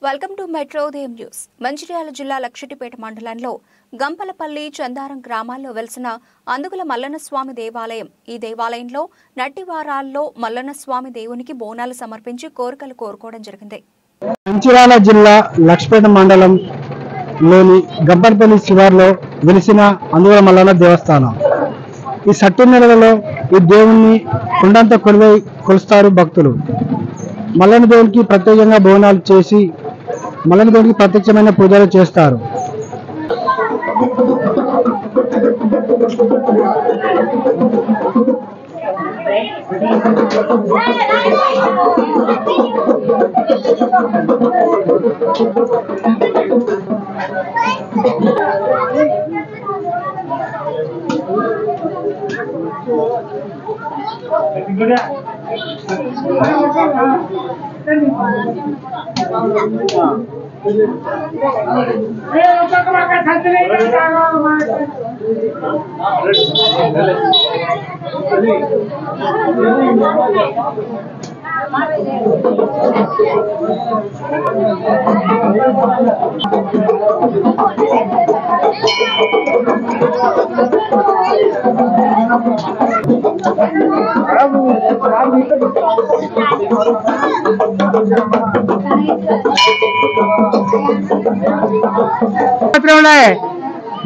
Welcome to metro ఉదయం news. Mancherial జిల్లా లక్షటిపేట మండలంలో గంపలపల్లి చందారం గ్రామాల్లో వెలిసిన అందుగుల మల్లన్నస్వామి దేవాలయం. ఈ దేవాలయంలో నట్టివారాల్లో మల్లన్నస్వామి దేవునికి బోనాలు సమర్పించి కోరికలు కోరుకోవడం జరిగింది. మంచిర్యాల జిల్లా లక్షపేట మండలంలోని గంపలపల్లి శివార్లో వెలిసిన అందుగుల మల్లన్న దేవస్థానం. ఈ సట్టి నెలలో ఈ దేవుణ్ణి కొండంత కొలుస్తారు భక్తులు. మల్లన్న దేవునికి ప్రత్యేకంగా బోనాలు చేసి మల్లన్న దేవునికి ప్రత్యక్షమైన పూజలు చేస్తారు.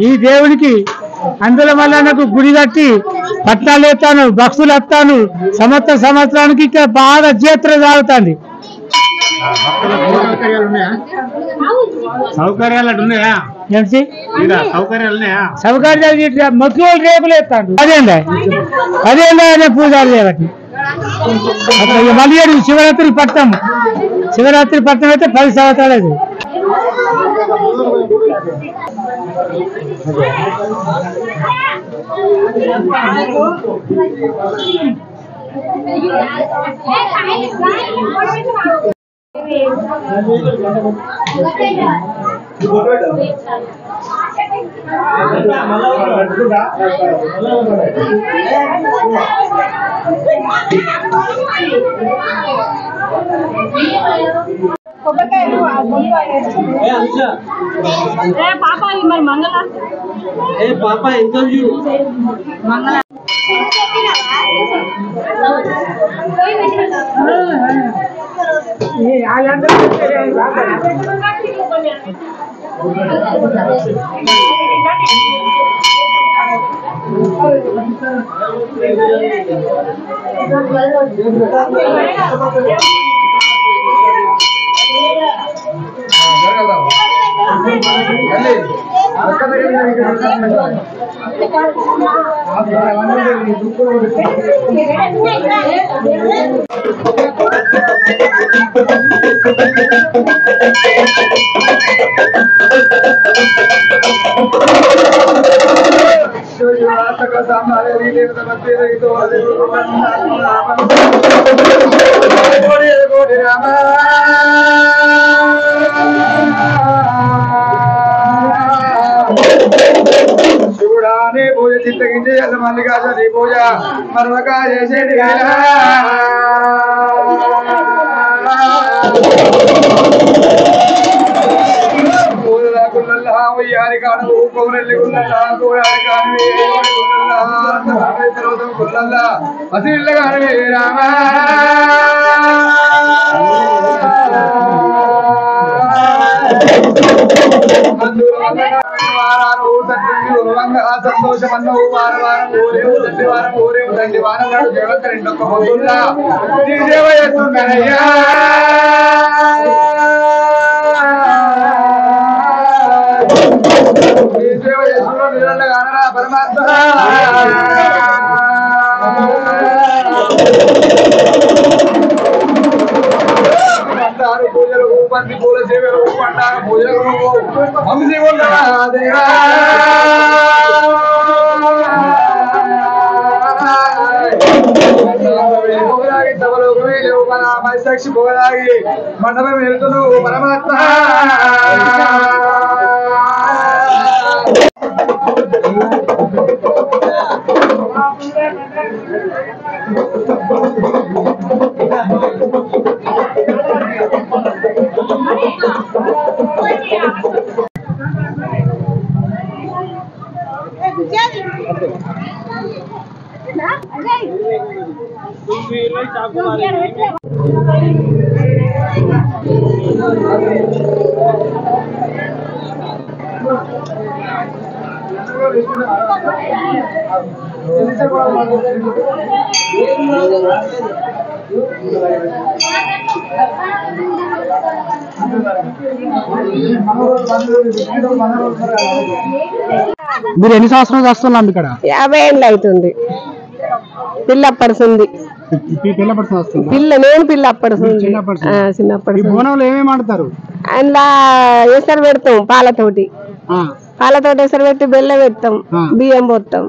ఈ దేవునికి అందుల మల్లన్నకు గుడి కట్టి పట్నాలు ఎత్తాను, భక్తులు వస్తాను. సంవత్సరానికి ఇక్కడ బాగా జాతర సాగుతుంది. సౌకర్యాలు ఉన్నాయా? సౌకర్యాలు మొత్తం రేపులు ఎత్తాను. అదేందా పూజలు చేయబట్టి మళ్ళీ శివరాత్రి పట్టం అయితే 10 సంవత్సరాలు. पापा इंटरव्यू मंगला शिवुडाने पूज चित्तगिंजे मल्लिकार्जुनी पूज मर्मका చేసేది పూజల గుల్లల్లా ఉయ్యారి కాడు కోరెల్లి గుల్లల్లా కోయారి కాడు గుల్లల్లా గుల్లల్లా అసిల్ల కాడు రామ సంతోషమన్నవు వారం ఊరేవు తండ్రి వారం నాడు దేవత రెండొక్క పొద్దుల్లా నీ సేవ చేస్తున్నానయ్యా. నీ సేవ చేస్తున్నా నిరండగానరా పరమాత్మ. పంటారు పూజలు పంది పూల సేవలు పంటారు పూజలు వంశీ దేవా సాక్షి పోలాగి మండపం వెళ్తున్నావు పరమాత్మ. Thank you. మీరు ఎన్ని సంవత్సరాలు వస్తున్నాం ఇక్కడ? 50 ఏళ్ళు అవుతుంది. పిల్ల అప్పడుతుంది. నేను పిల్ల అప్పడుతుంది. చిన్నప్పటి బోనంలో ఏమేమి ఆడతారు? అందులో ఎసరు పెడతాం. పాలతోటి ఎసరు పెట్టి బెల్లం పెడతాం. బియ్యం పోస్తాం.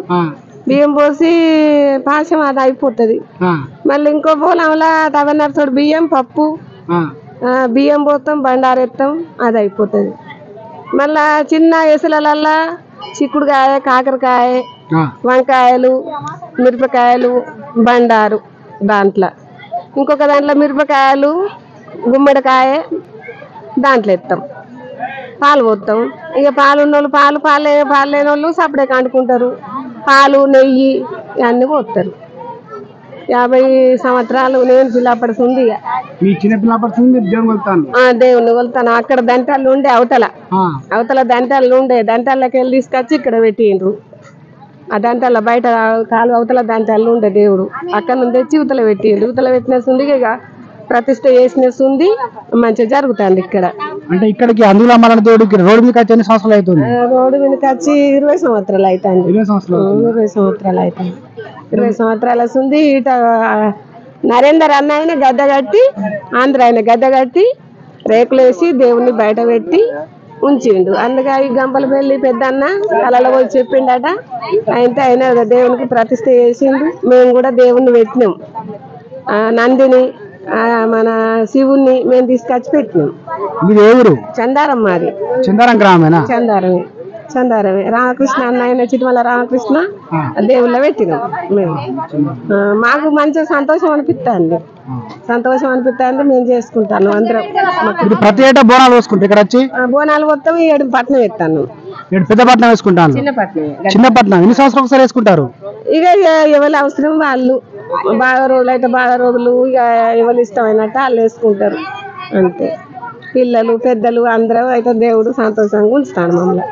బియ్యం పోసి పాశం అది అయిపోతుంది. మళ్ళీ ఇంకో బోనంలో తవన్నరతోటి బియ్యం పప్పు బియ్యం పోస్తాం. బండారెత్తాం. అది అయిపోతుంది. మళ్ళా చిన్న ఎసలల్లా చిక్కుడుకాయ, కాకరకాయ, వంకాయలు, మిరపకాయలు, బండారు. దాంట్లో ఇంకొక దాంట్లో మిరపకాయలు, గుమ్మడికాయ దాంట్లో ఎత్తాం. పాలు పోస్తాం. ఇక పాలు ఉన్నోళ్ళు పాలు లేని వాళ్ళు సపరేట్ అంటుకుంటారు. పాలు నెయ్యి ఇవన్నీ పోస్తారు. 50 సంవత్సరాలు నేను పిల్లపడుతుంది. మీ చిన్న పిల్లపడుతుంది మీరు దేవుని వెళ్తాను? దేవుని వెళ్తాను. అక్కడ దంటాలు ఉండే అవతల దంటాలు ఉండే దంటాలకి వెళ్ళి తీసుకొచ్చి ఇక్కడ పెట్టిండ్రు. ఆ దంటాల బయట కాలు అవతల దంటాలు ఉండే దేవుడు అక్కడ నుంచి తెచ్చి యువతల పెట్టిండ్రు. యువతల పెట్టిన సుంది ఇక ప్రతిష్ట చేసిన సుంది మంచిగా జరుగుతుంది ఇక్కడ. అంటే ఇక్కడికి అందులో మన దేవుడికి రోడ్డు మీద వచ్చి ఎన్ని సంవత్సరాలు అవుతుంది? రోడ్డు మీదకి వచ్చి 20 సంవత్సరాలు అవుతుంది. 20 సంవత్సరాలు అవుతుంది. 20 సంవత్సరాల సుంది ఇట నరేందర్ అన్న ఆయన గద్ద కట్టి, ఆంధ్ర ఆయన గద్ద కట్టి రేకులు వేసి దేవుణ్ణి బయట పెట్టి ఉంచిండు. అందుకే ఈ గంపలపల్లి పెద్ద అన్న కళలో పోయి చెప్పిండట. ఆయన దేవునికి ప్రతిష్ట చేసిండు. మేము కూడా దేవుణ్ణి పెట్టినాం. నందిని మన శివుణ్ణి మేము తీసుకొచ్చి పెట్టినాం. మీరు ఏ ఊరు? చందారం. మాది చందారం గ్రామేనా? చందారమే. రామకృష్ణ అన్న ఆయన చిటిమల రామకృష్ణ దేవుళ్ళ పెట్టినాం మేము. మాకు మంచిగా సంతోషం అనిపిస్తుంది. మేము చేసుకుంటాను అందరం. ప్రతి ఏటా బోనాలు వేసుకుంటారు ఇక్కడ వచ్చి? బోనాలు మొత్తం 7 పట్నం ఎత్తాను. పెద్ద పట్నం వేసుకుంటాను. చిన్న పట్నం ఎన్ని సంవత్సరాలు ఒకసారి వేసుకుంటారు? ఇక ఎవరి అవసరం వాళ్ళు. బాగా రోజులు అయితే బాగా రోజులు ఇక ఎవరు ఇష్టమైనట్టు వాళ్ళు వేసుకుంటారు అంతే. పిల్లలు పెద్దలు అందరూ అయితే దేవుడు సంతోషంగా ఉంచుతాడు మమ్మల్ని.